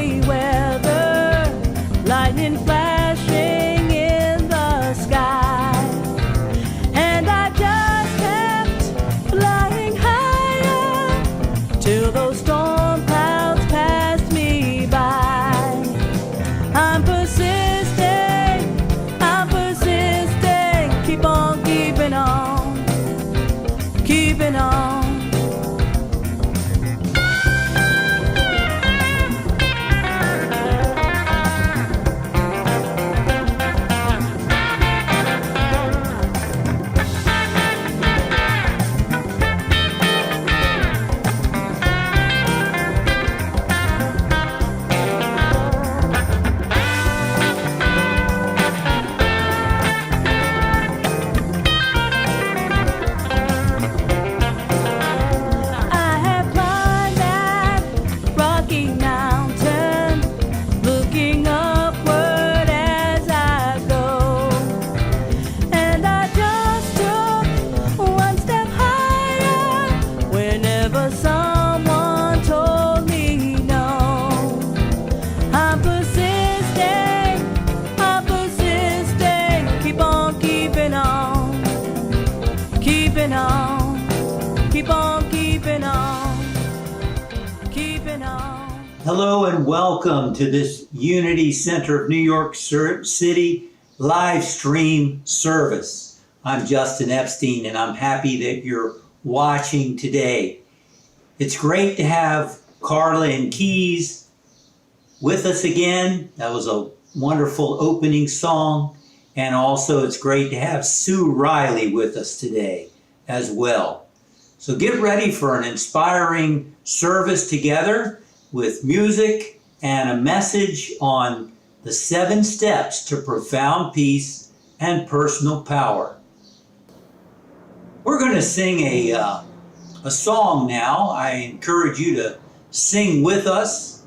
stormy weather, lightning flashing in the sky, and I just kept flying higher till those storm clouds passed me by. I'm persisting, keep on keeping on, keeping on. Hello and welcome to this Unity Center of New York City live stream service. I'm Justin Epstein and I'm happy that you're watching today. It's great to have Carla Keyes with us again. That was a wonderful opening song. And also it's great to have Sue Riley with us today as well. So get ready for an inspiring service together with music and a message on the 7 steps to profound peace and personal power. We're going to sing a song now. I encourage you to sing with us.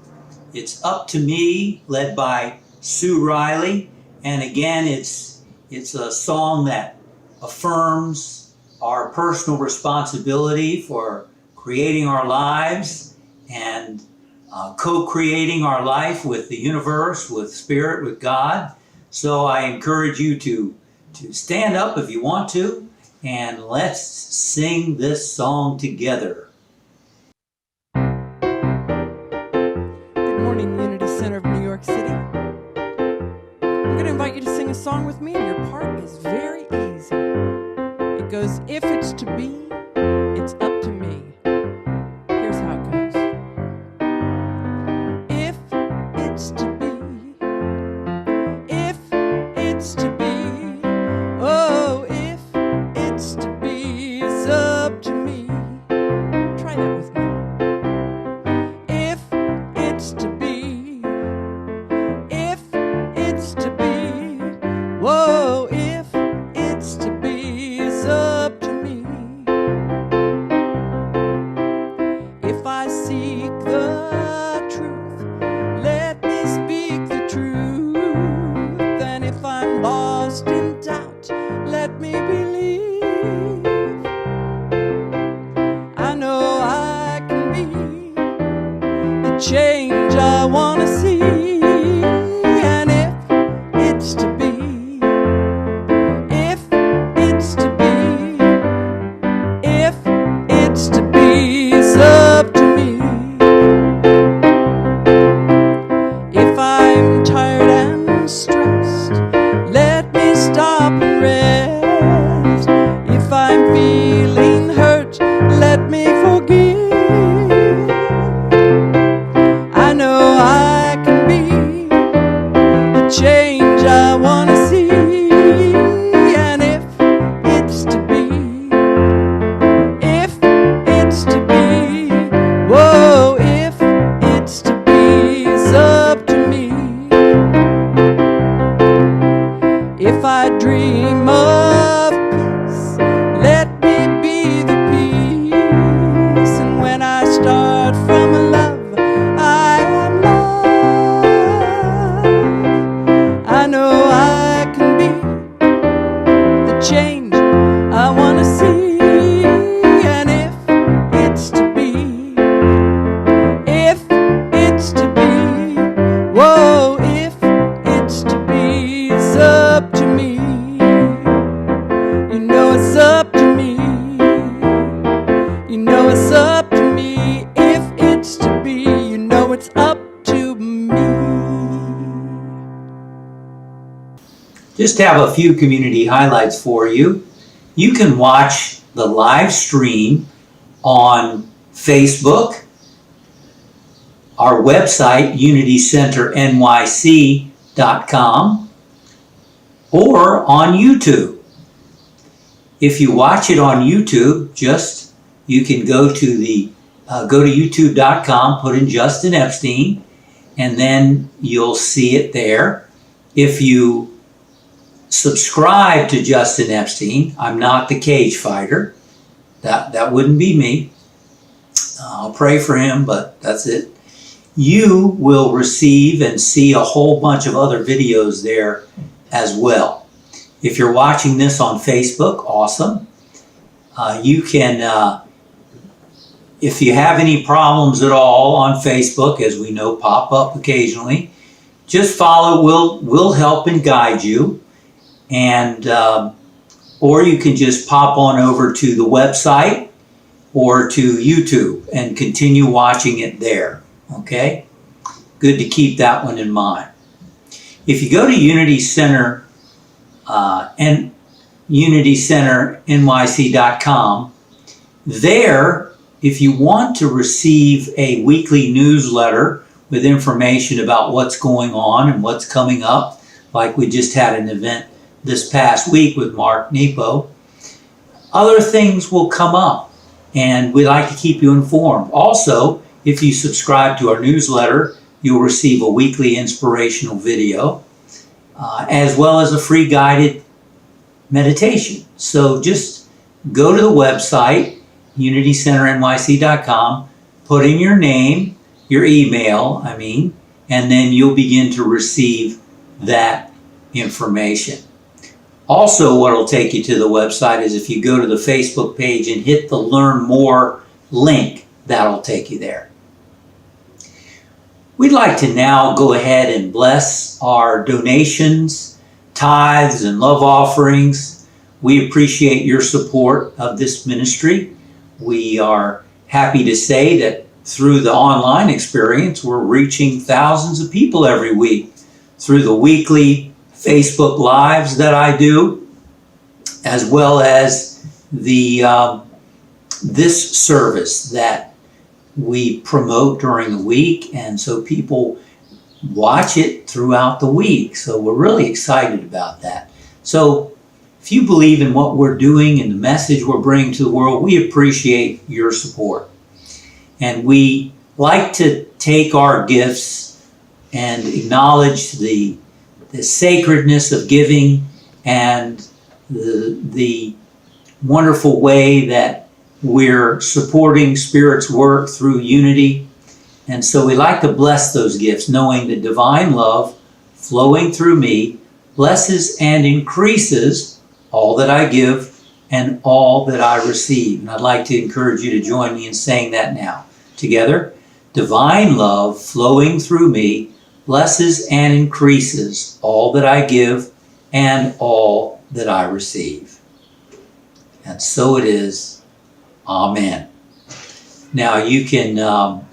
It's Up to Me, led by Sue Riley. And again, it's a song that affirms our personal responsibility for creating our lives and co-creating our life with the universe, with Spirit, with God. So I encourage you to stand up if you want to, and let's sing this song together. Good morning, Unity Center of New York City. I'm going to invite you to sing a song with me, and your part is very easy. It goes, if it's to be, it's up to me. Here's how it goes. If it's to be, if it's to be, oh, if it's to be, it's up to me. Try that with me. If it's to be, if it's to be, whoa, if it's to be, it's up to me. If I seek the truth, let me speak just have a few community highlights for you. You can watch the live stream on Facebook, our website, unitycenternyc.com, or on YouTube. If you watch it on YouTube, you can go to youtube.com, put in Justin Epstein, and then you'll see it there. If you subscribe to Justin Epstein, I'm not the cage fighter. That wouldn't be me. I'll pray for him, but that's it. You will receive and see a whole bunch of other videos there as well. If you're watching this on Facebook, awesome. You can, if you have any problems at all on Facebook, as we know pop up occasionally, just follow. We'll help and guide you. And or you can just pop on over to the website or to YouTube and continue watching it there. Okay? Good to keep that one in mind. If you go to Unity Center and unitycenternyc.com, there, if you want to receive a weekly newsletter with information about what's going on and what's coming up, like we just had an event this past week with Mark Nepo, other things will come up, and we like to keep you informed. Also, if you subscribe to our newsletter, you'll receive a weekly inspirational video, as well as a free guided meditation. So just go to the website, unitycenternyc.com, put in your name, your email, and then you'll begin to receive that information. Also, what will take you to the website is if you go to the Facebook page and hit the Learn More link, that'll take you there. We'd like to now go ahead and bless our donations, tithes, and love offerings. We appreciate your support of this ministry. We are happy to say that through the online experience, we're reaching thousands of people every week through the weekly Facebook Lives that I do, as well as the this service that we promote during the week, and so people watch it throughout the week. So we're really excited about that. So if you believe in what we're doing and the message we're bringing to the world, we appreciate your support. And we like to take our gifts and acknowledge the sacredness of giving and the wonderful way that we're supporting Spirit's work through unity. And so we like to bless those gifts, knowing that divine love flowing through me blesses and increases all that I give and all that I receive. And I'd like to encourage you to join me in saying that now. Together, divine love flowing through me blesses and increases all that I give and all that I receive. And so it is. Amen. Now you can,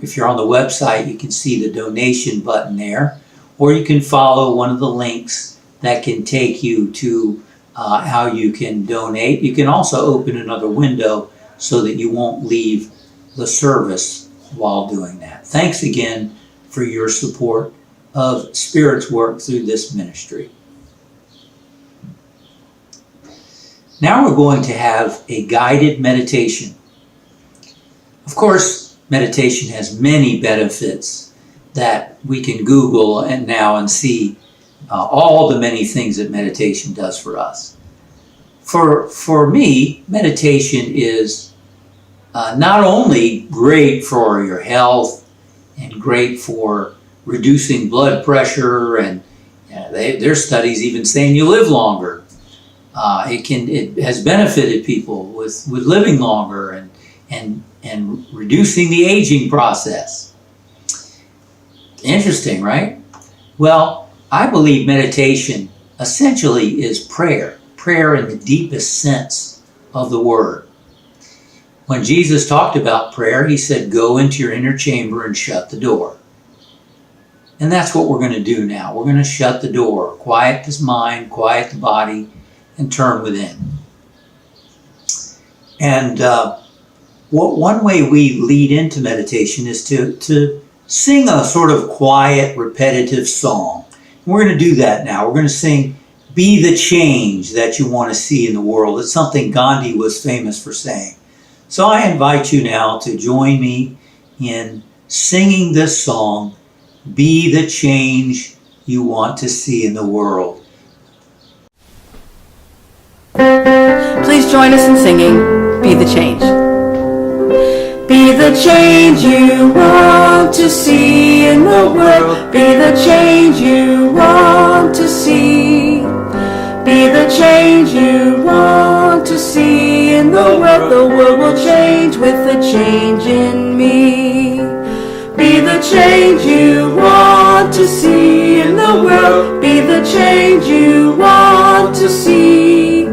if you're on the website, you can see the donation button there, or you can follow one of the links that can take you to how you can donate. You can also open another window so that you won't leave the service while doing that. Thanks again for your support of Spirit's work through this ministry. Now we're going to have a guided meditation. Of course, meditation has many benefits that we can Google and see all the many things that meditation does for us. For me, meditation is not only great for your health and great for reducing blood pressure, and there's studies even saying you live longer. It has benefited people with living longer and reducing the aging process. Interesting, right? Well, I believe meditation essentially is prayer in the deepest sense of the word. When Jesus talked about prayer, he said, go into your inner chamber and shut the door. And that's what we're going to do now. We're going to shut the door, quiet this mind, quiet the body, and turn within. And one way we lead into meditation is to sing a sort of quiet, repetitive song. And we're going to do that now. We're going to sing, "Be the change that you want to see in the world." It's something Gandhi was famous for saying. So I invite you now to join me in singing this song, "Be the change you want to see in the world." Please join us in singing Be the Change. Be the change you want to see in the world. Be the change you want to see. Be the change you want to see in the world. The world will change with the change in me. Be the change you want to see in the world. Be the change you want to see.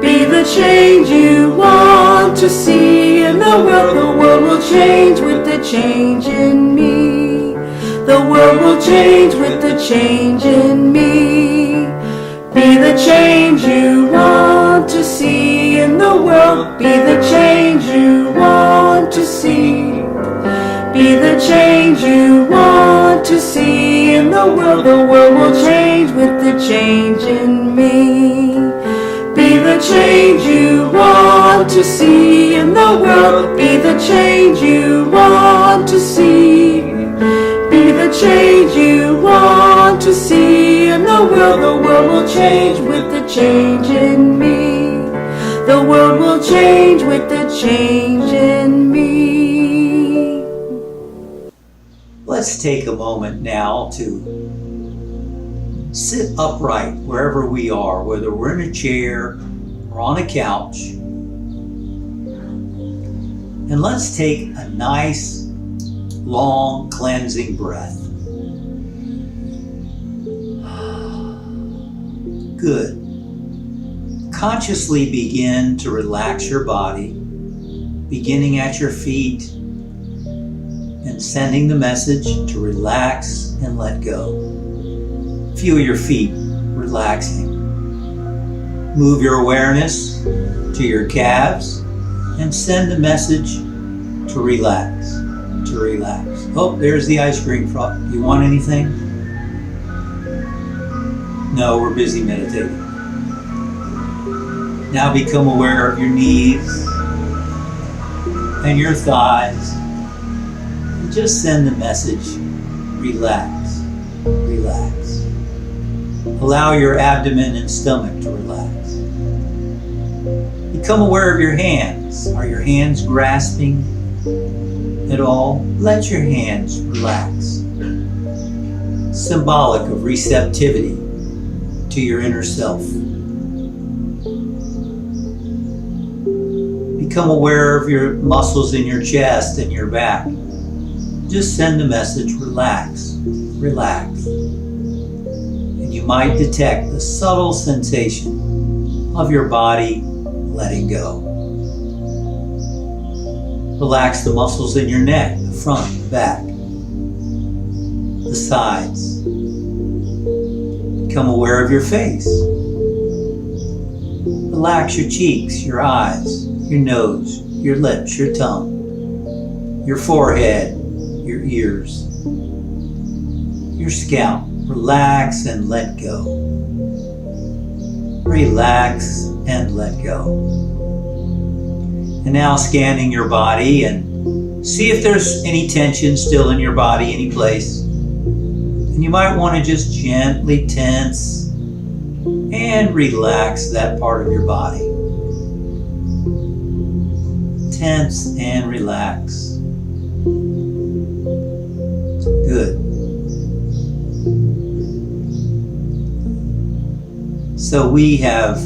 Be the change you want to see in the world. The world will change with the change in me. The world will change with the change in me. Be the change you want to see in the world. Be the change you want to see. Be the change you want to see in the world. The world will change with the change in me. Be the change you want to see in the world. Be the change you want to see. Be the change you want to see in the world. The world will change with the change in me. The world will change with the change in me. Let's take a moment now to sit upright wherever we are, whether we're in a chair or on a couch. And let's take a nice, long, cleansing breath. Good. Consciously begin to relax your body, beginning at your feet and sending the message to relax and let go. Feel your feet relaxing. Move your awareness to your calves and send the message to relax, to relax. Oh, there's the ice cream truck. You want anything? No, we're busy meditating. Now become aware of your knees and your thighs. And just send the message, relax, relax. Allow your abdomen and stomach to relax. Become aware of your hands. Are your hands grasping at all? Let your hands relax. Symbolic of receptivity to your inner self. Become aware of your muscles in your chest and your back. Just send the message, relax, relax. And you might detect the subtle sensation of your body letting go. Relax the muscles in your neck, the front, the back, the sides. Become aware of your face. Relax your cheeks, your eyes, your nose, your lips, your tongue, your forehead, your ears, your scalp. Relax and let go. Relax and let go. And now scanning your body and see if there's any tension still in your body, any place. And you might want to just gently tense and relax that part of your body. Tense and relax. Good. So we have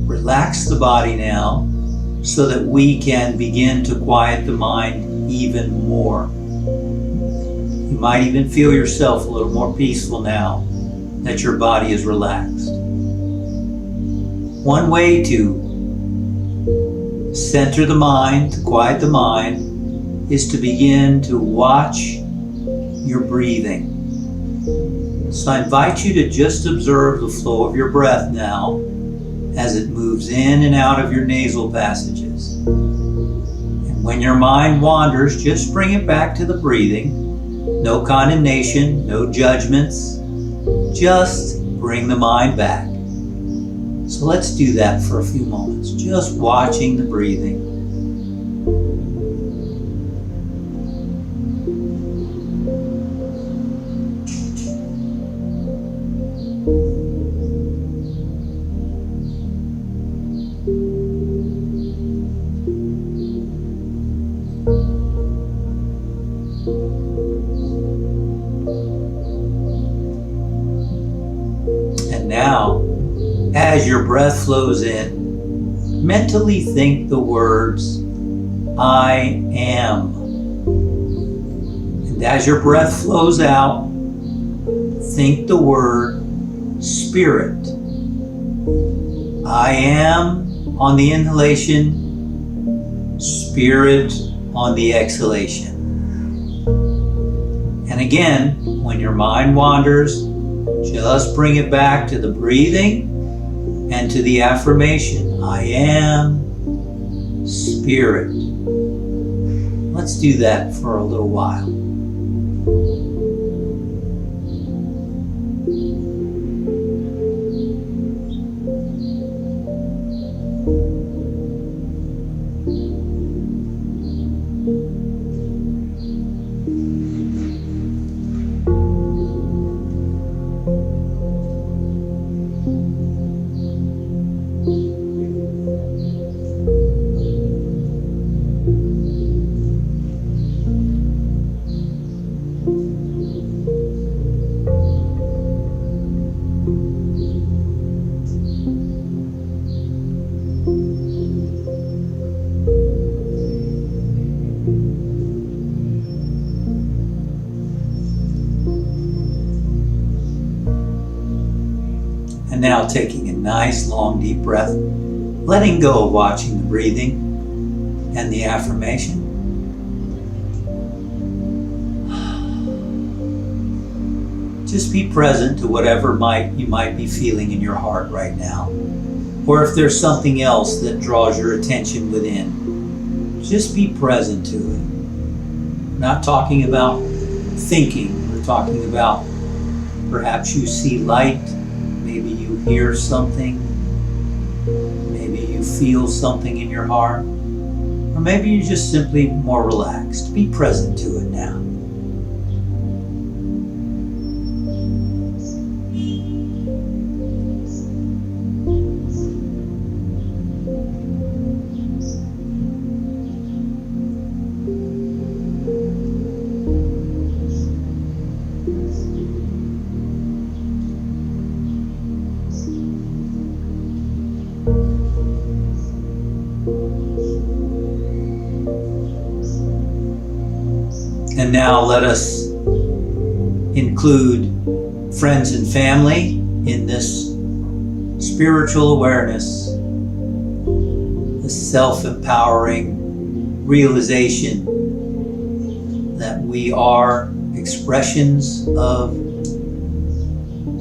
relaxed the body now so that we can begin to quiet the mind even more. You might even feel yourself a little more peaceful now that your body is relaxed. One way to center the mind, to quiet the mind, is to begin to watch your breathing. So I invite you to just observe the flow of your breath now as it moves in and out of your nasal passages. And when your mind wanders, just bring it back to the breathing. No condemnation, no judgments. Just bring the mind back. So let's do that for a few moments, just watching the breathing. And now, as your breath flows in, mentally think the words, I am. And as your breath flows out, think the word spirit. I am on the inhalation, spirit on the exhalation. And again, when your mind wanders, just bring it back to the breathing and to the affirmation, I am spirit. Let's do that for a little while. And now taking a nice long deep breath, letting go of watching the breathing and the affirmation. Just be present to whatever you might be feeling in your heart right now. Or if there's something else that draws your attention within, just be present to it. We're not talking about thinking, we're talking about perhaps you see light. Maybe you hear something, maybe you feel something in your heart, or maybe you're just simply more relaxed. Be present to it now. And now let us include friends and family in this spiritual awareness, this self-empowering realization that we are expressions of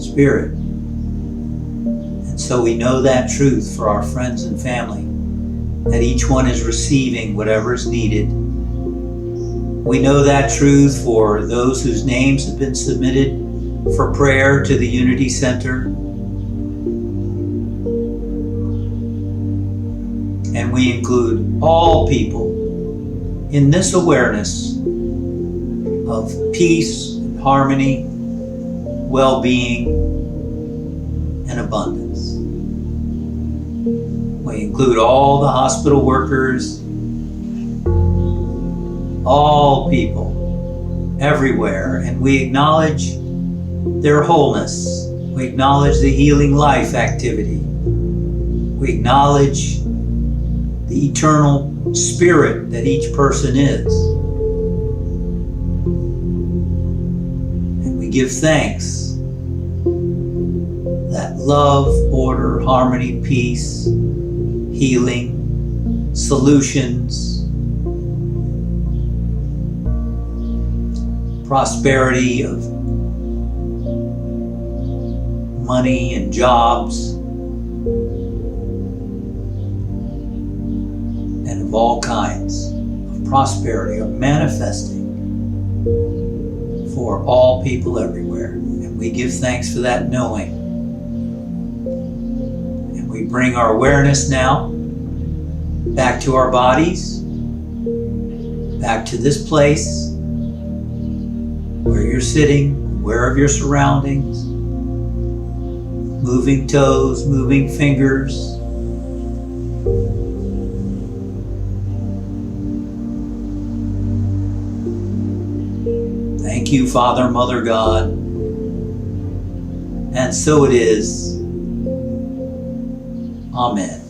spirit. And so we know that truth for our friends and family, that each one is receiving whatever is needed. We know that truth for those whose names have been submitted for prayer to the Unity Center. And we include all people in this awareness of peace and harmony, well-being, and abundance. We include all the hospital workers, all people, everywhere, and we acknowledge their wholeness. We acknowledge the healing life activity. We acknowledge the eternal spirit that each person is. And we give thanks that love, order, harmony, peace, healing, solutions, prosperity of money and jobs, and of all kinds of prosperity are manifesting for all people everywhere. And we give thanks for that knowing. And we bring our awareness now back to our bodies, back to this place where you're sitting, aware of your surroundings, moving toes, moving fingers. Thank you, Father, Mother, God. And so it is. Amen.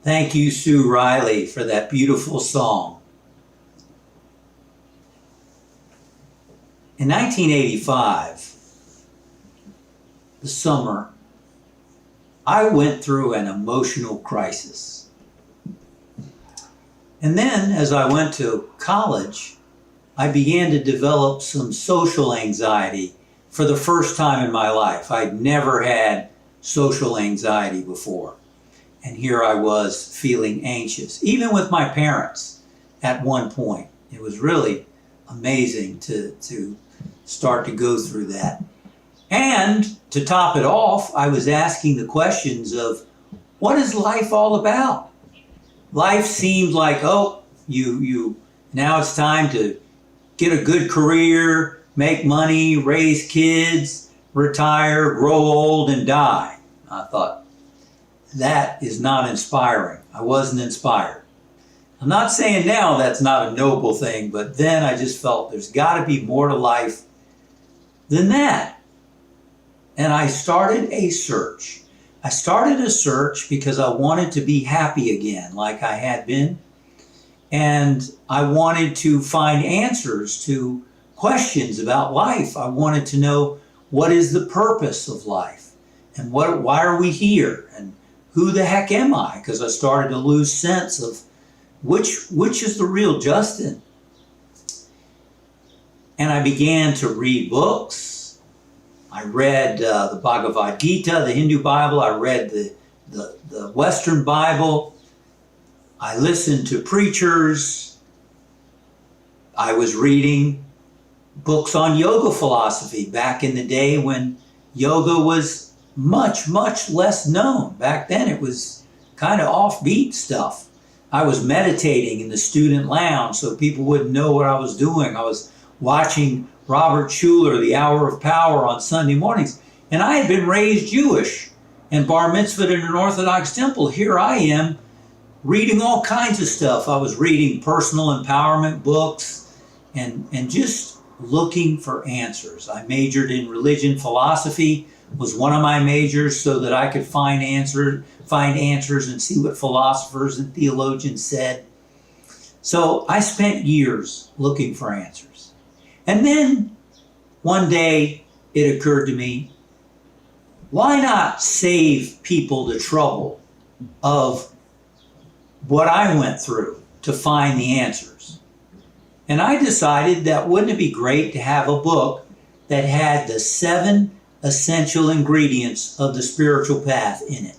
Thank you, Sue Riley, for that beautiful song. In 1985, the summer, I went through an emotional crisis. And then, as I went to college, I began to develop some social anxiety for the first time in my life. I'd never had social anxiety before. And here I was feeling anxious, even with my parents at one point. It was really amazing to start to go through that. And to top it off, I was asking the questions of, what is life all about? Life seemed like, oh, now it's time to get a good career, make money, raise kids, retire, grow old, and die. I thought, that is not inspiring. I wasn't inspired. I'm not saying now that's not a noble thing, but then I just felt there's got to be more to life than that. And I started a search. I started a search because I wanted to be happy again, like I had been. And I wanted to find answers to questions about life. I wanted to know, what is the purpose of life? And why are we here? And who the heck am I? Because I started to lose sense of which is the real Justin. And I began to read books. I read the Bhagavad Gita, the Hindu Bible. I read the Western Bible. I listened to preachers. I was reading books on yoga philosophy back in the day when yoga was much, much less known. Back then it was kind of offbeat stuff. I was meditating in the student lounge so people wouldn't know what I was doing. I was watching Robert Schuller, The Hour of Power, on Sunday mornings. And I had been raised Jewish and bar mitzvahed in an Orthodox temple. Here I am reading all kinds of stuff. I was reading personal empowerment books and just looking for answers. I majored in religion philosophy, was one of my majors, so that I could find answers and see what philosophers and theologians said. So I spent years looking for answers. And then one day it occurred to me, why not save people the trouble of what I went through to find the answers? And I decided that wouldn't it be great to have a book that had the 7 essential ingredients of the spiritual path in it.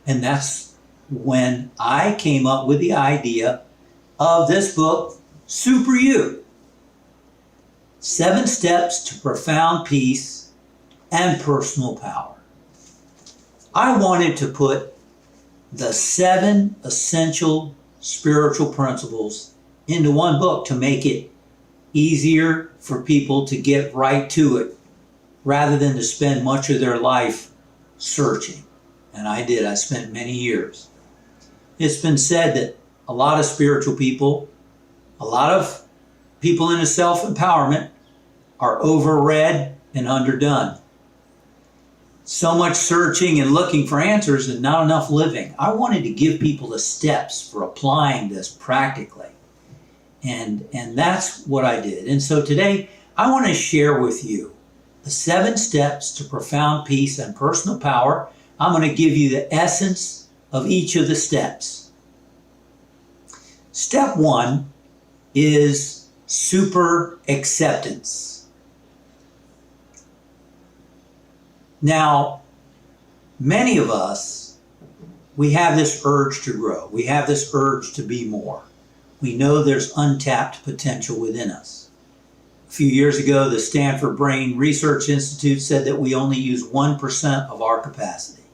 And that's when I came up with the idea of this book, Super You. 7 Steps to Profound Peace and Personal Power. I wanted to put the 7 essential spiritual principles into one book to make it easier for people to get right to it, rather than to spend much of their life searching. And I did. I spent many years. It's been said that a lot of spiritual people, a lot of people into self-empowerment are overread and underdone. So much searching and looking for answers and not enough living. I wanted to give people the steps for applying this practically. And that's what I did. And so today I want to share with you the 7 steps to profound peace and personal power. I'm going to give you the essence of each of the steps. Step 1 is super acceptance. Now, many of us, we have this urge to grow. We have this urge to be more. We know there's untapped potential within us. A few years ago, the Stanford Brain Research Institute said that we only use 1% of our capacity.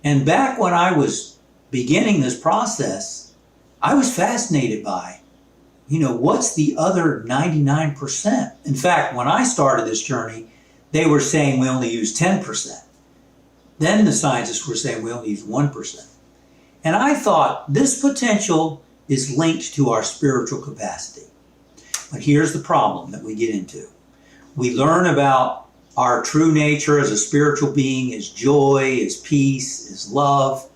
And back when I was beginning this process, I was fascinated by, what's the other 99%? In fact, when I started this journey, they were saying we only use 10%. Then the scientists were saying we only use 1%. And I thought this potential is linked to our spiritual capacity. But here's the problem that we get into. We learn about our true nature as a spiritual being, as joy, as peace, as love,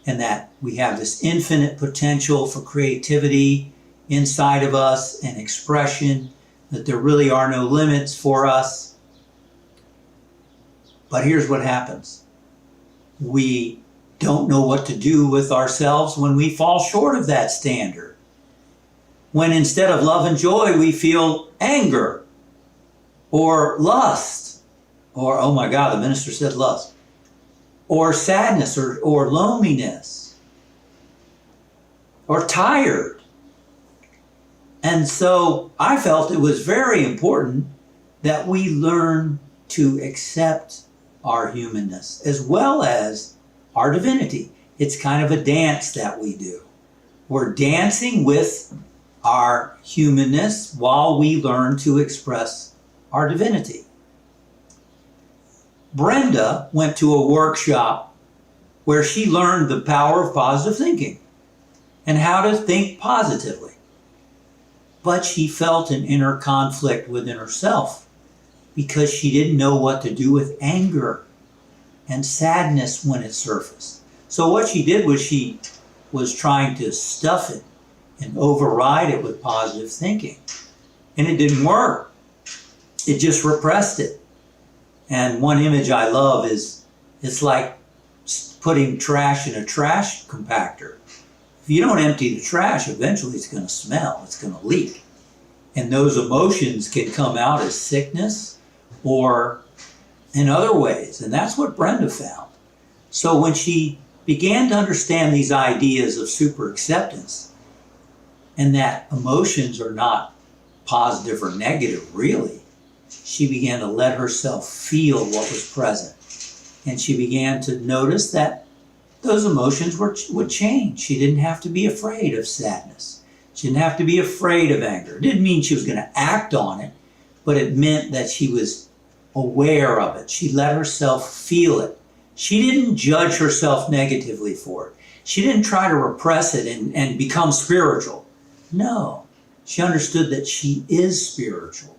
and that we have this infinite potential for creativity inside of us and expression, that there really are no limits for us. But here's what happens. We don't know what to do with ourselves when we fall short of that standard. When instead of love and joy, we feel anger or lust, or, oh my God, the minister said lust, or sadness or loneliness, or tired. And so I felt it was very important that we learn to accept our humanness as well as our divinity. It's kind of a dance that we do. We're dancing with our humanness while we learn to express our divinity. Brenda went to a workshop where she learned the power of positive thinking. and how to think positively. But she felt an inner conflict within herself because she didn't know what to do with anger and sadness when it surfaced. So what she did was she was trying to stuff it and override it with positive thinking. And it didn't work. It just repressed it. And one image I love is, it's like putting trash in a trash compactor. If you don't empty the trash, eventually it's going to smell, it's going to leak. And those emotions can come out as sickness or in other ways. And that's what Brenda found. So when she began to understand these ideas of super acceptance, and that emotions are not positive or negative, really, she began to let herself feel what was present. And she began to notice that those emotions would change. She didn't have to be afraid of sadness. She didn't have to be afraid of anger. It didn't mean she was going to act on it, but it meant that she was aware of it. She let herself feel it. She didn't judge herself negatively for it. She didn't try to repress it and become spiritual. No, she understood that she is spiritual.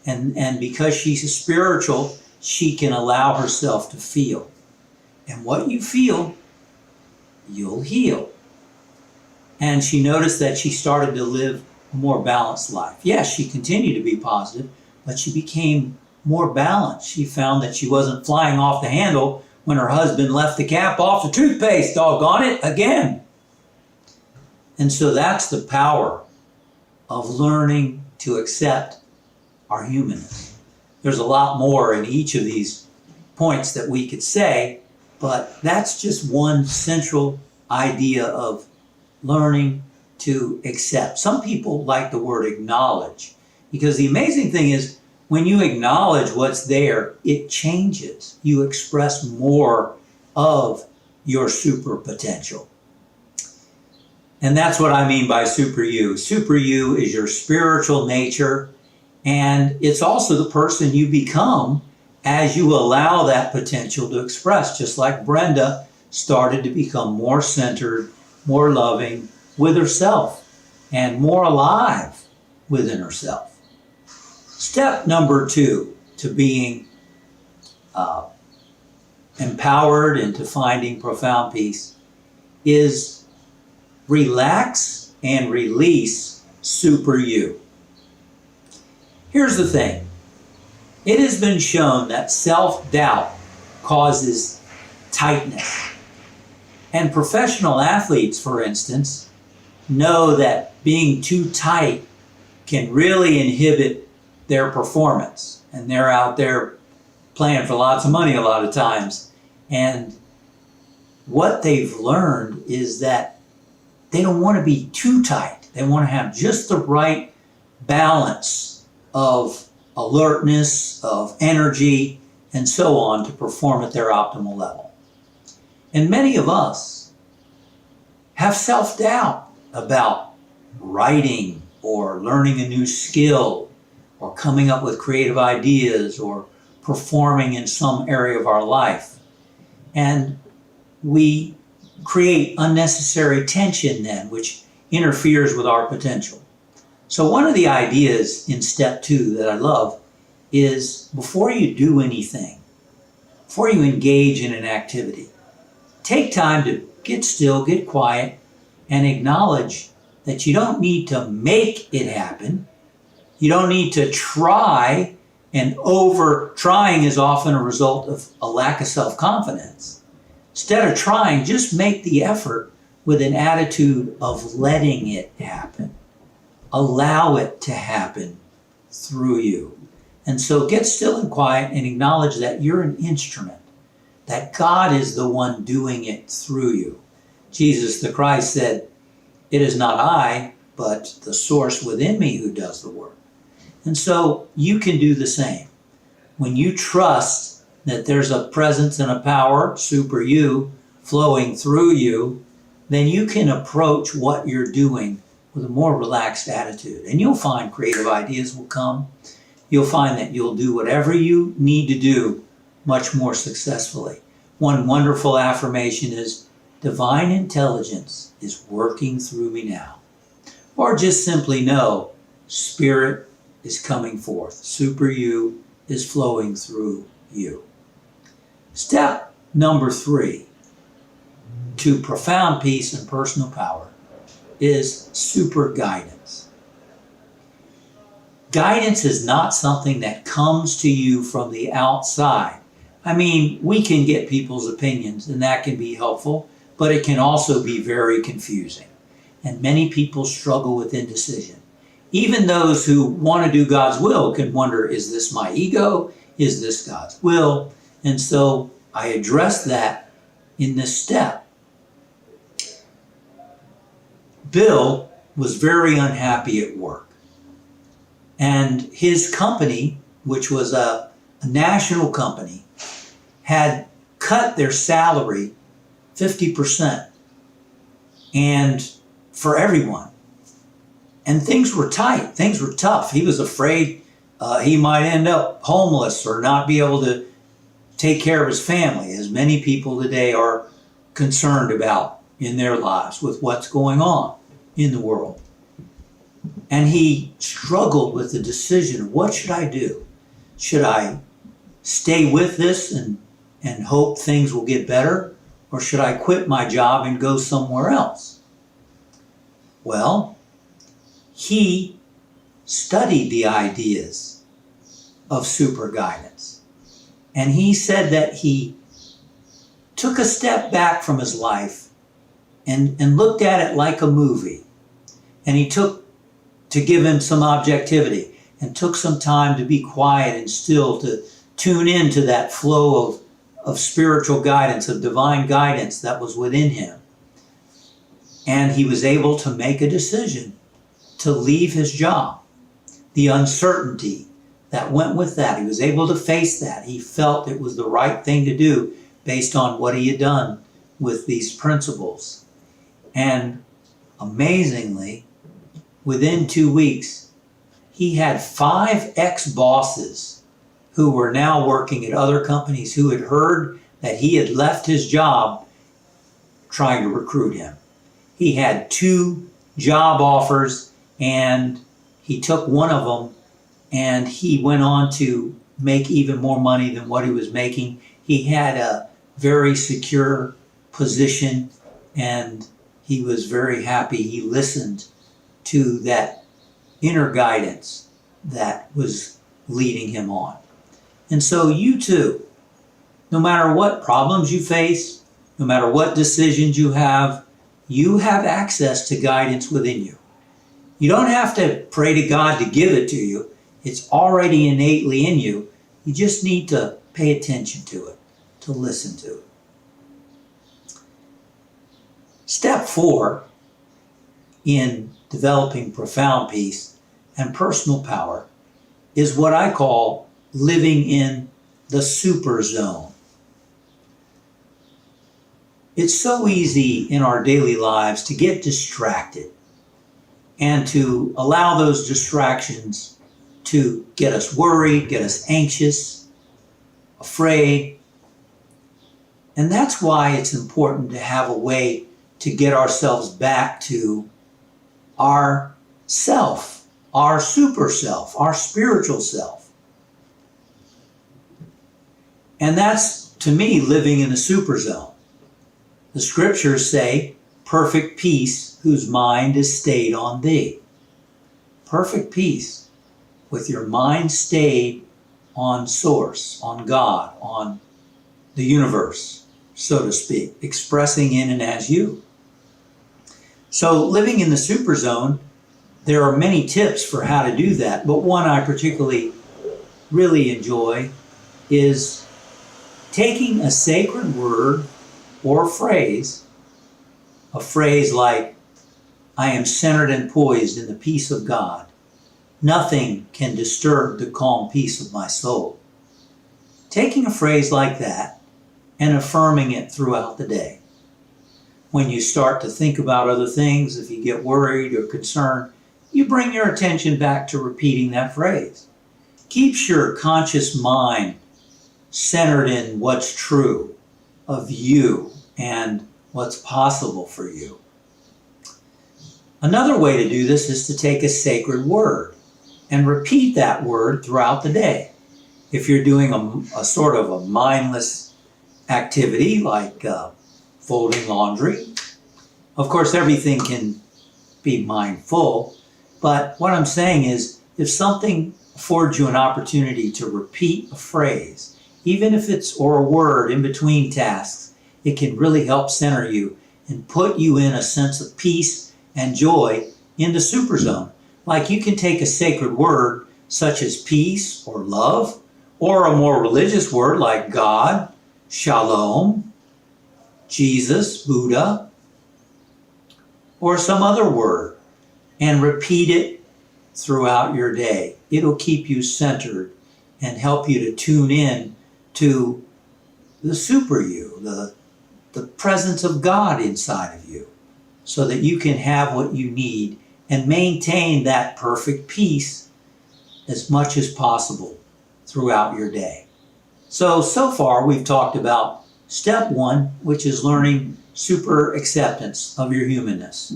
And because she's spiritual, she can allow herself to feel. And what you feel, you'll heal. And she noticed that she started to live a more balanced life. Yes, she continued to be positive, but she became more balanced. She found that she wasn't flying off the handle when her husband left the cap off the toothpaste, doggone it, again. And so that's the power of learning to accept our humanness. There's a lot more in each of these points that we could say, but that's just one central idea of learning to accept. Some people like the word acknowledge, because the amazing thing is when you acknowledge what's there, it changes. You express more of your super potential. And that's what I mean by super you. Super you is your spiritual nature, and it's also the person you become as you allow that potential to express, just like Brenda started to become more centered, more loving with herself, and more alive within herself. Step number 2 to being empowered and to finding profound peace is relax and release super you. Here's the thing. It has been shown that self-doubt causes tightness. And professional athletes, for instance, know that being too tight can really inhibit their performance. And they're out there playing for lots of money a lot of times. And what they've learned is that they don't want to be too tight. They want to have just the right balance of alertness, of energy, and so on to perform at their optimal level. And many of us have self-doubt about writing or learning a new skill or coming up with creative ideas or performing in some area of our life. And we create unnecessary tension then, which interferes with our potential. So one of the ideas in step 2 that I love is before you do anything, before you engage in an activity, take time to get still, get quiet, and acknowledge that you don't need to make it happen. You don't need to try, and trying is often a result of a lack of self-confidence. Instead of trying, just make the effort with an attitude of letting it happen. Allow it to happen through you. And so get still and quiet and acknowledge that you're an instrument, that God is the one doing it through you. Jesus the Christ said, "It is not I, but the source within me who does the work." And so you can do the same. When you trust that there's a presence and a power, super you, flowing through you, then you can approach what you're doing with a more relaxed attitude. And you'll find creative ideas will come. You'll find that you'll do whatever you need to do much more successfully. One wonderful affirmation is, divine intelligence is working through me now. Or just simply know Spirit is coming forth. Super you is flowing through you. Step number 3 to profound peace and personal power is super guidance. Guidance is not something that comes to you from the outside. I mean, we can get people's opinions and that can be helpful, but it can also be very confusing. And many people struggle with indecision. Even those who want to do God's will can wonder, is this my ego? Is this God's will? And so I address that in this step. Bill was very unhappy at work. And his company, which was a national company, had cut their salary 50%, and for everyone. And things were tight, things were tough. He was afraid he might end up homeless or not be able to take care of his family, as many people today are concerned about in their lives with what's going on in the world. And he struggled with the decision, what should I do? Should I stay with this and hope things will get better? Or should I quit my job and go somewhere else? Well, he studied the ideas of super guidance. And he said that he took a step back from his life and looked at it like a movie. And he took, to give him some objectivity, and took some time to be quiet and still, to tune into that flow of spiritual guidance, of divine guidance that was within him. And he was able to make a decision to leave his job. The uncertainty that went with that, he was able to face that. He felt it was the right thing to do based on what he had done with these principles. And amazingly, within 2 weeks, he had 5 ex-bosses who were now working at other companies who had heard that he had left his job trying to recruit him. He had 2 job offers, and he took one of them, and he went on to make even more money than what he was making. He had a very secure position, and he was very happy. He listened to that inner guidance that was leading him on. And so you too, no matter what problems you face, no matter what decisions you have access to guidance within you. You don't have to pray to God to give it to you. It's already innately in you. You just need to pay attention to it, to listen to it. Step 4 in developing profound peace and personal power is what I call living in the super zone. It's so easy in our daily lives to get distracted and to allow those distractions to get us worried, get us anxious, afraid. And that's why it's important to have a way to get ourselves back to our self, our super self, our spiritual self. And that's, to me, living in a super zone. The scriptures say, perfect peace whose mind is stayed on thee. Perfect peace with your mind stayed on source, on God, on the universe, so to speak, expressing in and as you. So living in the super zone, there are many tips for how to do that, but one I particularly really enjoy is taking a sacred word or phrase, a phrase like, I am centered and poised in the peace of God. Nothing can disturb the calm peace of my soul. Taking a phrase like that and affirming it throughout the day. When you start to think about other things, if you get worried or concerned, you bring your attention back to repeating that phrase. Keeps your conscious mind centered in what's true of you and what's possible for you. Another way to do this is to take a sacred word and repeat that word throughout the day. If you're doing a sort of a mindless activity like folding laundry, of course everything can be mindful, but what I'm saying is if something affords you an opportunity to repeat a phrase, even if it's or a word in between tasks, it can really help center you and put you in a sense of peace and joy in the super zone. Like you can take a sacred word such as peace or love, or a more religious word like God, Shalom, Jesus, Buddha, or some other word, and repeat it throughout your day. It'll keep you centered and help you to tune in to the super you, the presence of God inside of you, so that you can have what you need and maintain that perfect peace as much as possible throughout your day. So far we've talked about step 1, which is learning super acceptance of your humanness.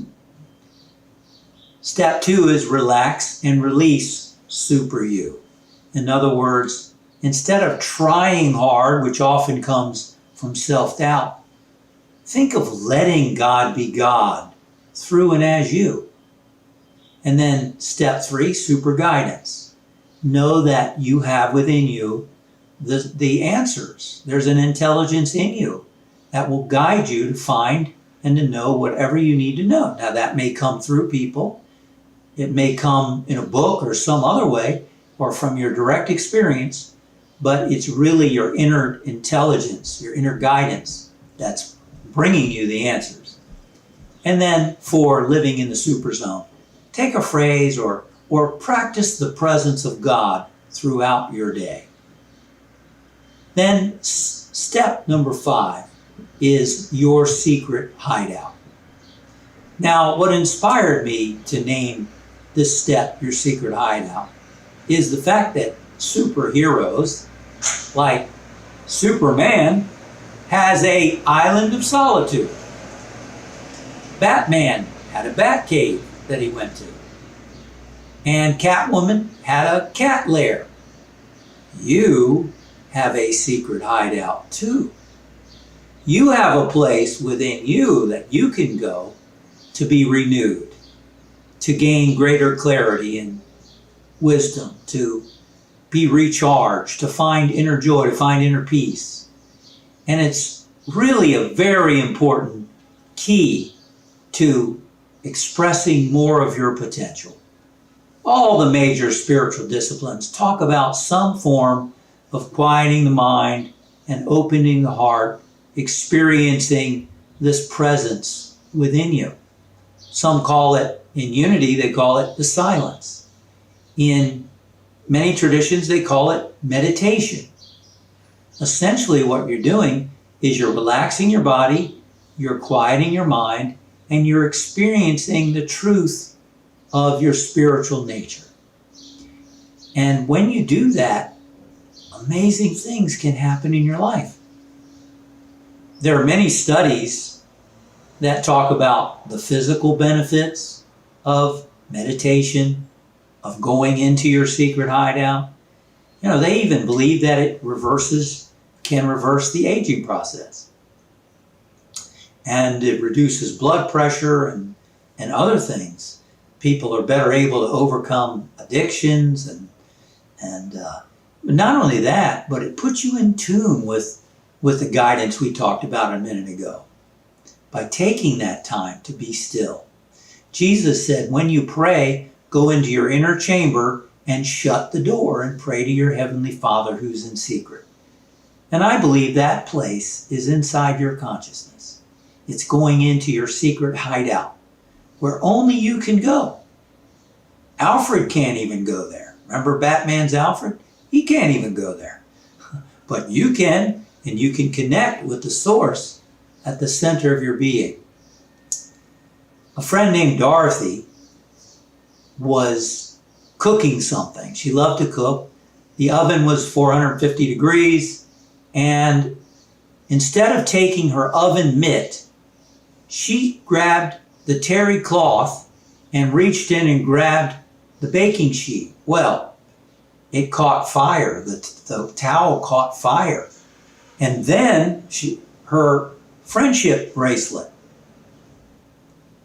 Step 2 is relax and release super you. In other words, instead of trying hard, which often comes from self-doubt, think of letting God be God through and as you. And then step 3, super guidance. Know that you have within you the answers. There's an intelligence in you that will guide you to find and to know whatever you need to know. Now that may come through people. It may come in a book or some other way or from your direct experience, but it's really your inner intelligence, your inner guidance that's bringing you the answers. And then for living in the super zone, take a phrase or practice the presence of God throughout your day. Then step number 5 is your secret hideout. Now, what inspired me to name this step your secret hideout is the fact that superheroes like Superman has an island of solitude. Batman had a bat cave that he went to. And Catwoman had a cat lair. You have a secret hideout too. You have a place within you that you can go to be renewed, to gain greater clarity and wisdom, to be recharged, to find inner joy, to find inner peace. And it's really a very important key to expressing more of your potential. All the major spiritual disciplines talk about some form of quieting the mind and opening the heart, experiencing this presence within you. Some call it, in unity, they call it the silence. In many traditions, they call it meditation. Essentially, what you're doing is you're relaxing your body, you're quieting your mind, and you're experiencing the truth of your spiritual nature. And when you do that, amazing things can happen in your life. There are many studies that talk about the physical benefits of meditation, of going into your secret hideout. You know, they even believe that it can reverse the aging process. And it reduces blood pressure and other things. People are better able to overcome addictions and not only that, but it puts you in tune with the guidance we talked about a minute ago. By taking that time to be still. Jesus said, when you pray, go into your inner chamber and shut the door and pray to your Heavenly Father who's in secret. And I believe that place is inside your consciousness. It's going into your secret hideout where only you can go. Alfred can't even go there. Remember Batman's Alfred? He can't even go there. But you can, and you can connect with the source at the center of your being. A friend named Dorothy was cooking something. She loved to cook. The oven was 450 degrees, and instead of taking her oven mitt she grabbed the terry cloth and reached in and grabbed the baking sheet. Well, it caught fire. The towel caught fire. And then her friendship bracelet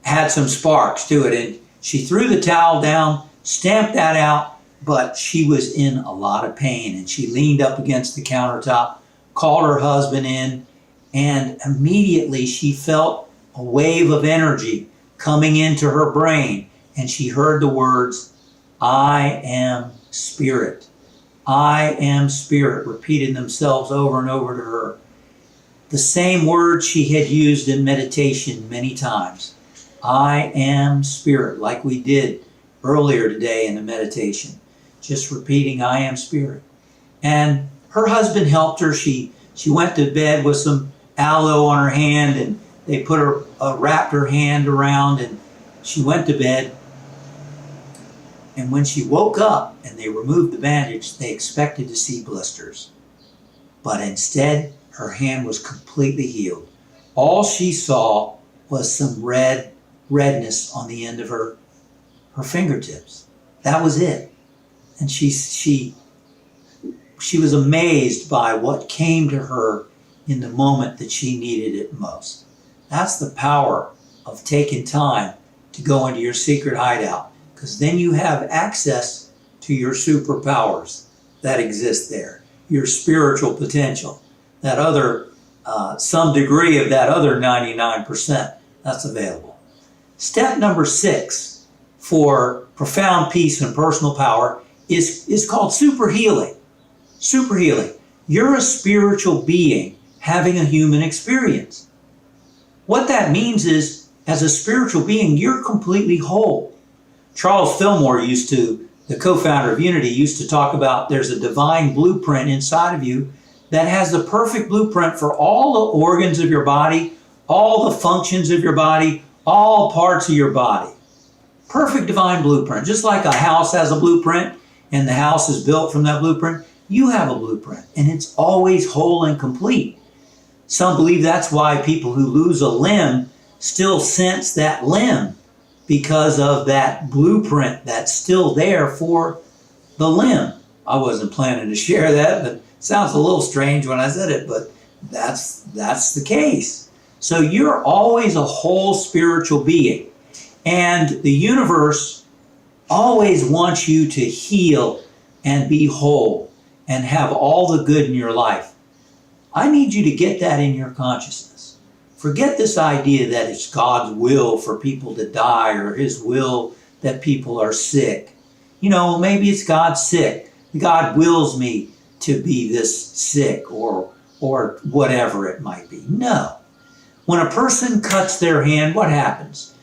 had some sparks to it, and she threw the towel down, stamped that out, but she was in a lot of pain, and she leaned up against the countertop, called her husband in, and immediately she felt a wave of energy coming into her brain, and she heard the words, "I am spirit. I am spirit," repeating themselves over and over to her. The same words she had used in meditation many times. I am spirit, like we did earlier today in the meditation. Just repeating, I am spirit. And her husband helped her. She went to bed with some aloe on her hand, and they wrapped her hand around, and she went to bed. And when she woke up and they removed the bandage, they expected to see blisters. But instead, her hand was completely healed. All she saw was some redness on the end of her fingertips. That was it. And she was amazed by what came to her in the moment that she needed it most. That's the power of taking time to go into your secret hideout, because then you have access to your superpowers that exist there, your spiritual potential, that other, some degree of that other 99% that's available. Step number 6 for profound peace and personal power is called super healing. Super healing. You're a spiritual being having a human experience. What that means is, as a spiritual being, you're completely whole. Charles Fillmore the co-founder of Unity, used to talk about there's a divine blueprint inside of you that has the perfect blueprint for all the organs of your body, all the functions of your body, all parts of your body. Perfect divine blueprint. Just like a house has a blueprint and the house is built from that blueprint, you have a blueprint, and it's always whole and complete. Some believe that's why people who lose a limb still sense that limb, because of that blueprint that's still there for the limb. I wasn't planning to share that, but it sounds a little strange when I said it, but that's the case. So you're always a whole spiritual being, and the universe always wants you to heal and be whole and have all the good in your life. I need you to get that in your consciousness. Forget this idea that it's God's will for people to die, or his will that people are sick. You know, maybe it's God's sick. God wills me to be this sick, or whatever it might be. No. When a person cuts their hand, what happens?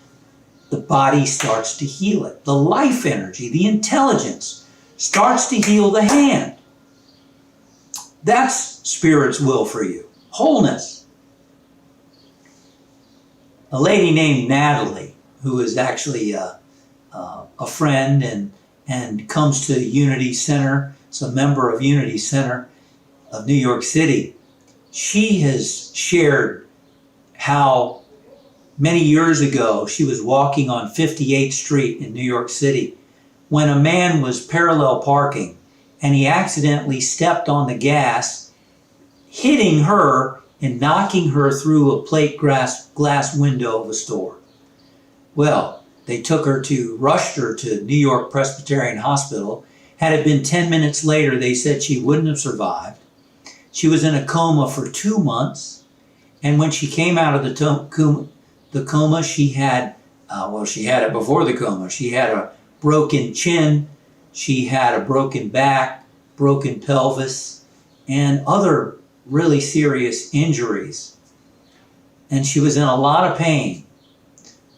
The body starts to heal it. The life energy, the intelligence starts to heal the hand. That's Spirit's will for you. Wholeness. A lady named Natalie, who is actually a friend and comes to Unity Center, is a member of Unity Center of New York City. She has shared how many years ago she was walking on 58th Street in New York City when a man was parallel parking, and he accidentally stepped on the gas, hitting her and knocking her through a plate glass window of a store. Well, they rushed her to New York Presbyterian Hospital. Had it been 10 minutes later, they said she wouldn't have survived. She was in a coma for 2 months, and when she came out of the coma, she had it before the coma. She had a broken chin, she had a broken back, broken pelvis, and other really serious injuries. And she was in a lot of pain.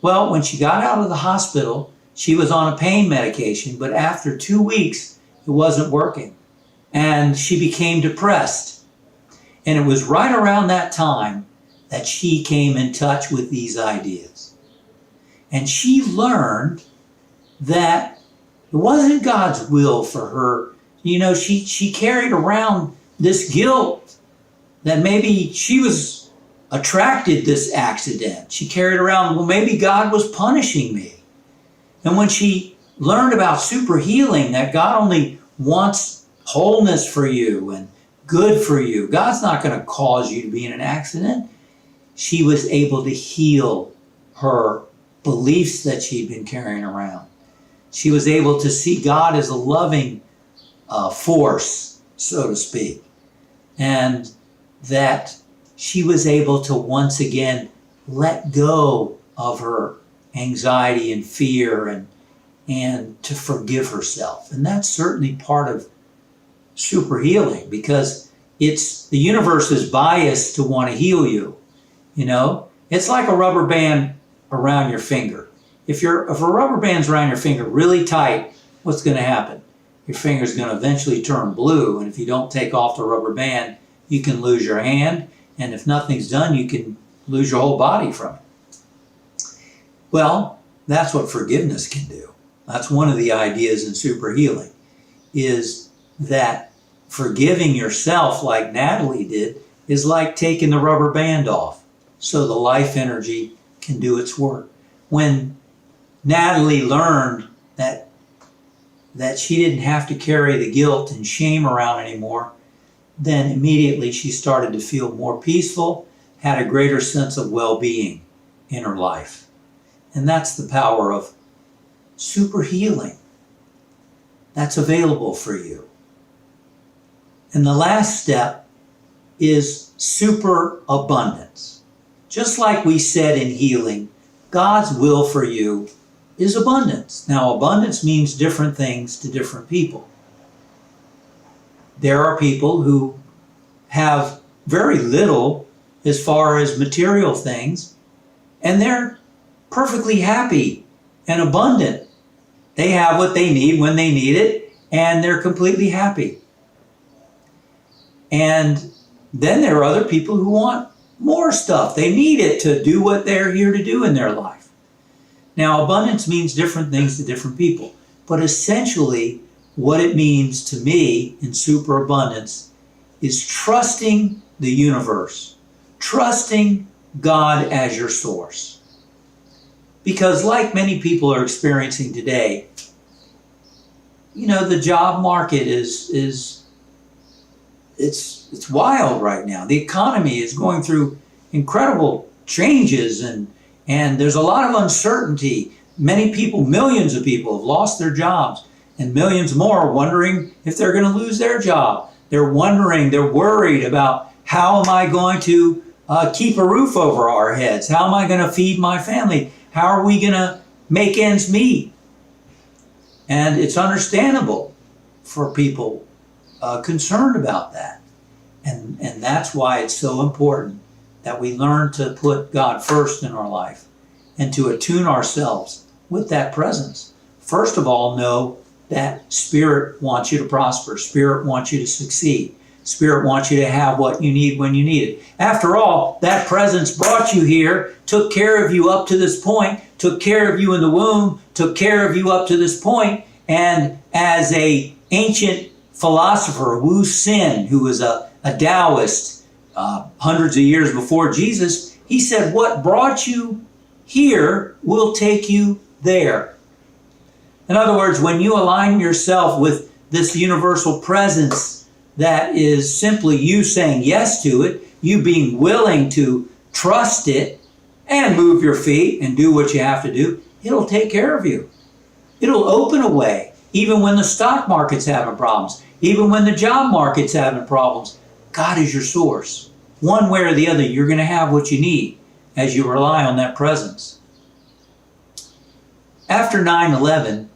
Well, when she got out of the hospital, she was on a pain medication, but after 2 weeks, it wasn't working. And she became depressed. And it was right around that time that she came in touch with these ideas. And she learned that it wasn't God's will for her. You know, she carried around this guilt that maybe she was attracted this accident. She carried around, well, maybe God was punishing me. And when she learned about super healing, that God only wants wholeness for you and good for you, God's not going to cause you to be in an accident, she was able to heal her beliefs that she'd been carrying around. She was able to see God as a loving force, so to speak, and that she was able to once again let go of her anxiety and fear and to forgive herself. And that's certainly part of super healing, because the universe is biased to want to heal you. You know, it's like a rubber band around your finger. If a rubber band's around your finger really tight, what's going to happen? Your finger's going to eventually turn blue, and if you don't take off the rubber band, you can lose your hand, and if nothing's done, you can lose your whole body from it. Well, that's what forgiveness can do. That's one of the ideas in super healing, is that forgiving yourself, like Natalie did, is like taking the rubber band off so the life energy can do its work. When Natalie learned that she didn't have to carry the guilt and shame around anymore, then immediately she started to feel more peaceful, had a greater sense of well-being in her life. And that's the power of super healing. That's available for you. And the last step is super abundance. Just like we said in healing, God's will for you is abundance. Now, abundance means different things to different people. There are people who have very little as far as material things, and they're perfectly happy and abundant. They have what they need when they need it, and they're completely happy. And then there are other people who want more stuff. They need it to do what they're here to do in their life. Now, abundance means different things to different people, but essentially what it means to me in superabundance is trusting the universe, trusting God as your source. Because like many people are experiencing today, you know, the job market is wild right now. The economy is going through incredible changes, and there's a lot of uncertainty. Many people, millions of people have lost their jobs, and millions more are wondering if they're going to lose their job. They're worried about, how am I going to keep a roof over our heads? How am I going to feed my family? How are we going to make ends meet? And it's understandable for people concerned about that. And that's why it's so important that we learn to put God first in our life and to attune ourselves with that presence. First of all, know that Spirit wants you to prosper. Spirit wants you to succeed. Spirit wants you to have what you need when you need it. After all, that presence brought you here, took care of you up to this point, took care of you in the womb, took care of you up to this point, and as a ancient philosopher, Wu Sin, who was a Taoist hundreds of years before Jesus, he said, what brought you here will take you there. In other words, when you align yourself with this universal presence that is simply you saying yes to it, you being willing to trust it and move your feet and do what you have to do, it'll take care of you. It'll open a way, even when the stock market's having problems, even when the job market's having problems. God is your source. One way or the other, you're going to have what you need as you rely on that presence. After 9/11,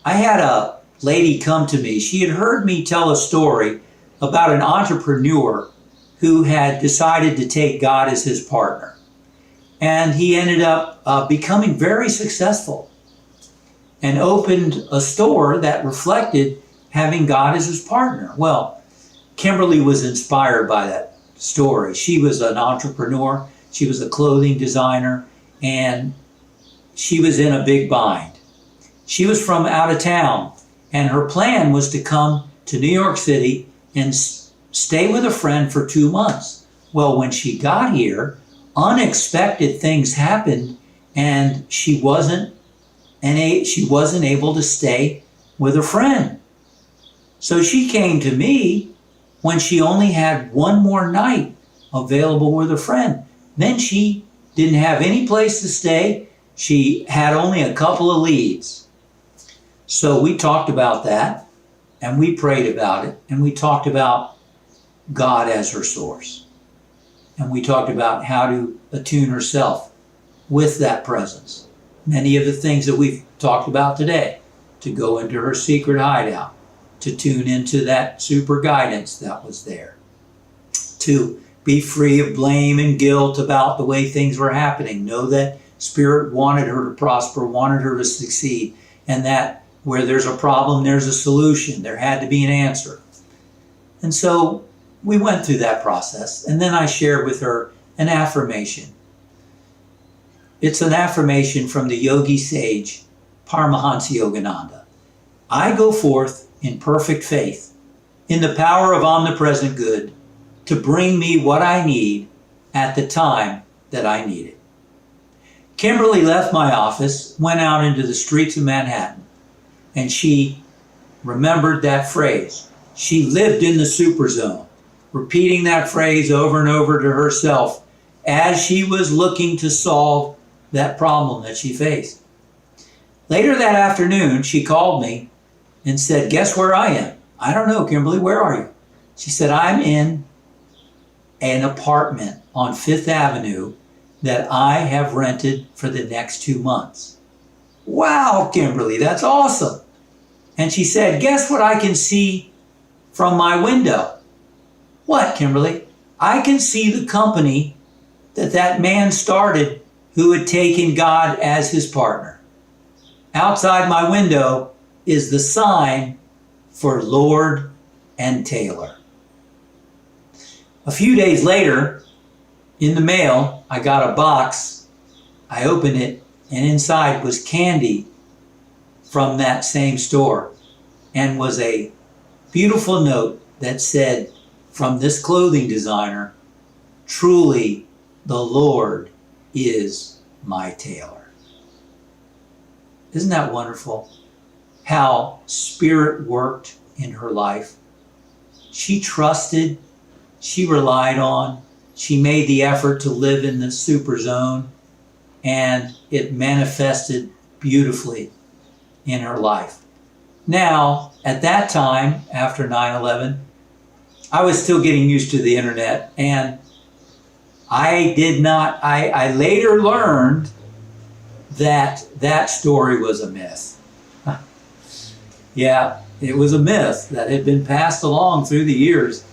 I had a lady come to me. She had heard me tell a story about an entrepreneur who had decided to take God as his partner. And he ended up becoming very successful and opened a store that reflected having God as his partner. Well, Kimberly was inspired by that story. She was an entrepreneur. She was a clothing designer, and she was in a big bind. She was from out of town, and her plan was to come to New York City and stay with a friend for 2 months. Well, when she got here, unexpected things happened, and she wasn't able to stay with a friend. So she came to me when she only had one more night available with a friend. Then she didn't have any place to stay. She had only a couple of leads. So we talked about that, and we prayed about it, and we talked about God as her source. And we talked about how to attune herself with that presence. Many of the things that we've talked about today, to go into her secret hideout, to tune into that super guidance that was there, to be free of blame and guilt about the way things were happening. Know that Spirit wanted her to prosper, wanted her to succeed, and that where there's a problem, there's a solution. There had to be an answer. And so we went through that process, and then I shared with her an affirmation. It's an affirmation from the yogi sage Paramahansa Yogananda. I go forth in perfect faith, in the power of omnipresent good, to bring me what I need at the time that I need it. Kimberly left my office, went out into the streets of Manhattan, and she remembered that phrase. She lived in the super zone, repeating that phrase over and over to herself as she was looking to solve that problem that she faced. Later that afternoon, she called me and said, "Guess where I am?" "I don't know, Kimberly, where are you?" She said, "I'm in an apartment on Fifth Avenue that I have rented for the next 2 months. "Wow, Kimberly, that's awesome." And she said, "Guess what I can see from my window?" "What, Kimberly?" "I can see the company that man started who had taken God as his partner. Outside my window is the sign for Lord and Taylor." A few days later, in the mail, I got a box. I opened it, and inside was candy from that same store, and was a beautiful note that said, "From this clothing designer, truly the Lord is my tailor." Isn't that wonderful? How Spirit worked in her life. She trusted, she relied on, she made the effort to live in the super zone, and it manifested beautifully in her life. Now, at that time, after 9/11, I was still getting used to the internet, and I later learned that story was a myth. Yeah, it was a myth that had been passed along through the years.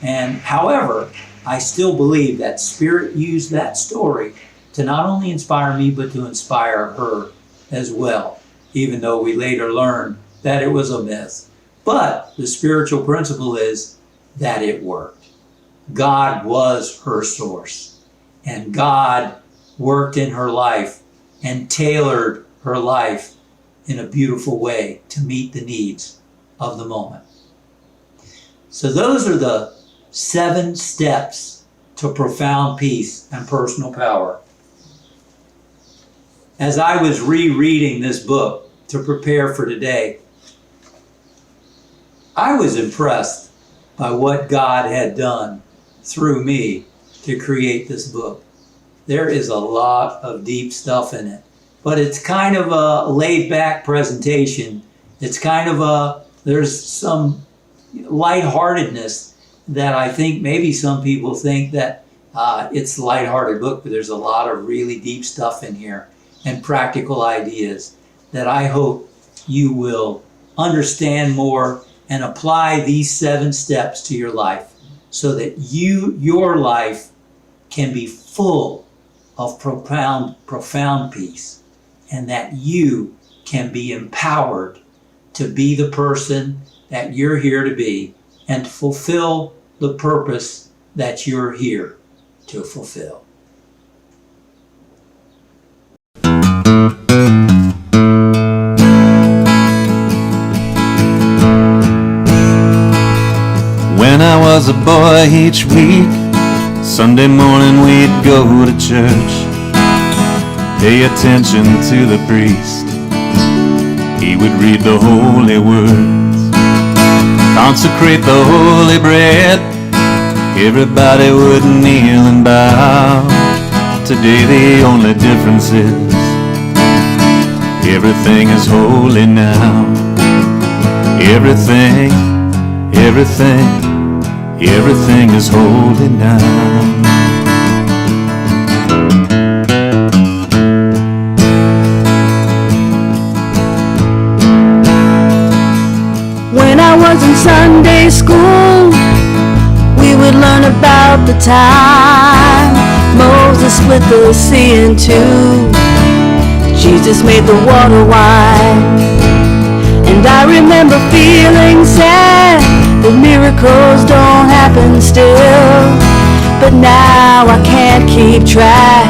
And however, I still believe that Spirit used that story to not only inspire me, but to inspire her as well, even though we later learned that it was a myth. But the spiritual principle is that it worked. God was her source, and God worked in her life and tailored her life in a beautiful way to meet the needs of the moment. So those are the 7 steps to profound peace and personal power. As I was rereading this book to prepare for today, I was impressed by what God had done through me to create this book. There is a lot of deep stuff in it, but it's kind of a laid-back presentation. It's kind of there's some lightheartedness that I think maybe some people think that it's a lighthearted book, but there's a lot of really deep stuff in here and practical ideas that I hope you will understand more and apply these 7 steps to your life so that your life can be full of profound peace, and that you can be empowered to be the person that you're here to be and to fulfill the purpose that you're here to fulfill. When I was a boy, each week Sunday morning we'd go to church, pay attention to the priest. He would read the holy words, consecrate the holy bread. Everybody would kneel and bow. Today the only difference is everything is holy now. Everything, everything, everything is holy now. When I was in Sunday school, we would learn about the time Moses split the sea in two, Jesus made the water wine. And I remember feeling sad that miracles don't happen still. But now I can't keep track,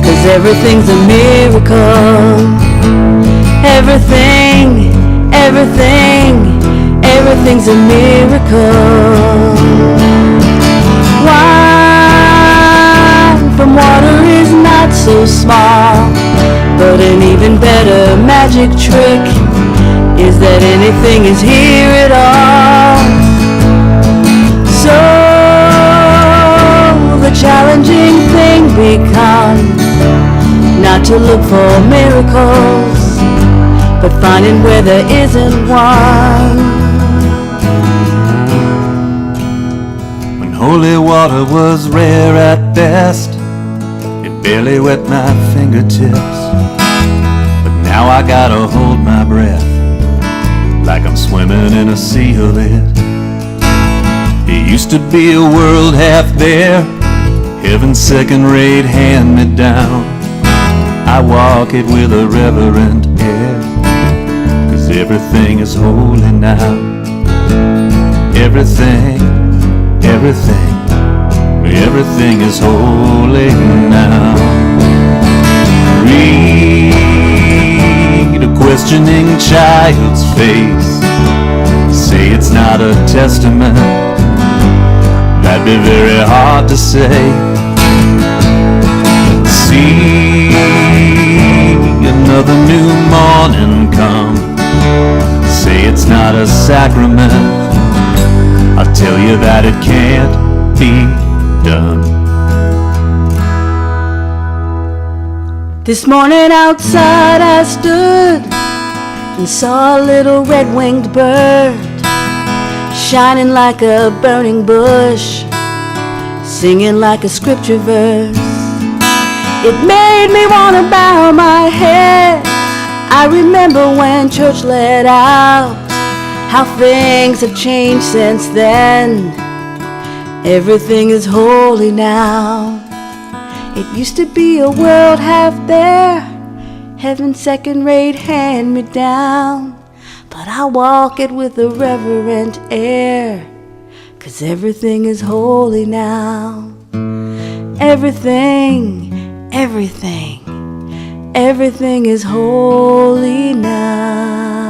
'cause everything's a miracle. Everything, everything, everything's a miracle. Wine from water is not so small, but an even better magic trick is that anything is here at all. So the challenging thing becomes not to look for miracles, but finding where there isn't one. When holy water was rare at best, it barely wet my fingertips. But now I gotta hold my breath, like I'm swimming in a sea of it. It used to be a world half there, heaven's second-rate hand-me-down. I walk it with a reverent air, 'cause everything is holy now. Everything, everything, everything is holy now. Read a questioning child's face, say it's not a testament, that'd be very hard to say. See another new morning come, say it's not a sacrament, I'll tell you that it can't be done. This morning outside I stood and saw a little red-winged bird, shining like a burning bush, singing like a scripture verse. It made me want to bow my head. I remember when church let out, how things have changed since then. Everything is holy now. It used to be a world half there, heaven's second-rate hand-me-down. But I walk it with a reverent air, 'cause everything is holy now. Everything, everything, everything is holy now.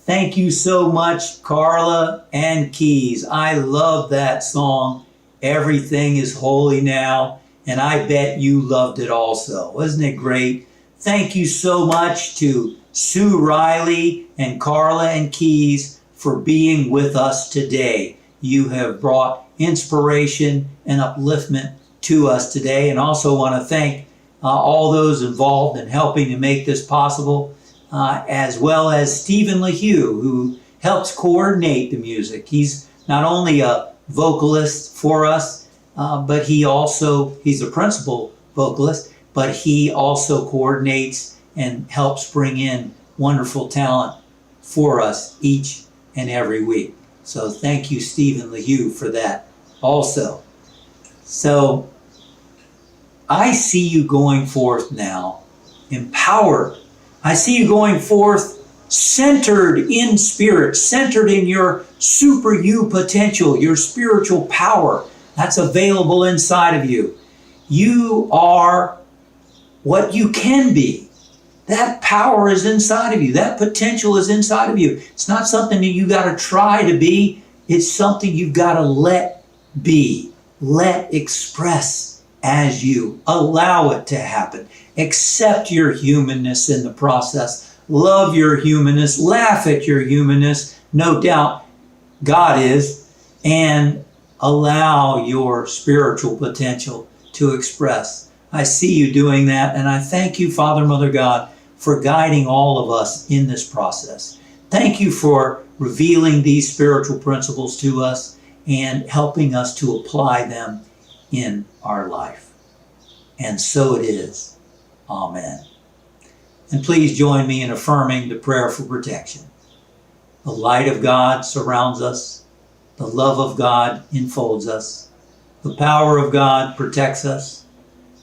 Thank you so much, Carla and Keyes. I love that song, Everything is Holy Now, and I bet you loved it also. Wasn't it great? Thank you so much to Sue Riley and Carla and Keyes for being with us today. You have brought inspiration and upliftment to us today, and also want to thank all those involved in helping to make this possible, as well as Stephen LaHue, who helps coordinate the music. He's not only a vocalist for us, but he's a principal vocalist, but he also coordinates and helps bring in wonderful talent for us each and every week. So thank you, Stephen LaHue, for that also. So I see you going forth now, empowered. I see you going forth centered in spirit, centered in your super you potential, your spiritual power that's available inside of you. You are what you can be. That power is inside of you. That potential is inside of you. It's not something that you got to try to be. It's something you've got to let be, let express as you. Allow it to happen. Accept your humanness in the process. Love your humanness. Laugh at your humanness. No doubt God is. And allow your spiritual potential to express. I see you doing that, and I thank you, Father, Mother, God, for guiding all of us in this process. Thank you for revealing these spiritual principles to us and helping us to apply them in our life. And so it is. Amen. And please join me in affirming the prayer for protection. The light of God surrounds us. The love of God enfolds us. The power of God protects us.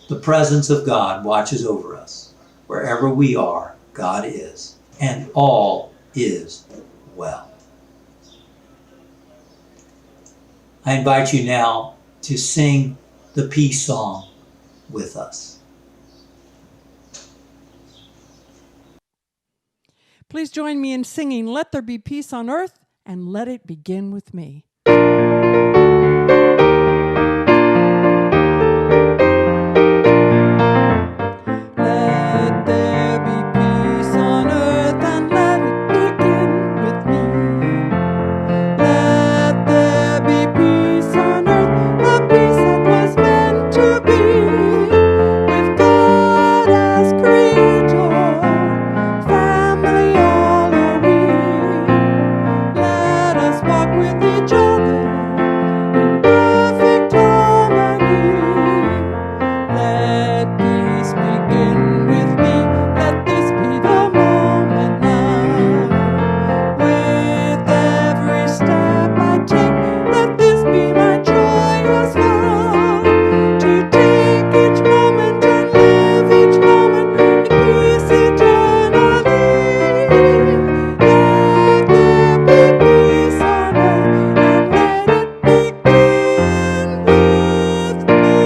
The presence of God watches over us. Wherever we are, God is. And all is well. I invite you now to sing the peace song with us. Please join me in singing, "Let There Be Peace on Earth, and Let It Begin with Me." Let there be peace on earth, and let it begin with me. Let there be peace on earth, the peace that was meant to be, with God as creator, family all are we. Let us walk with each other in perfect harmony. Let peace begin with me. Let this be the moment now. With every step I take, let this be my joyous vow. To take each moment and live each moment in peace eternally. Let there be peace on earth, and let it begin with me.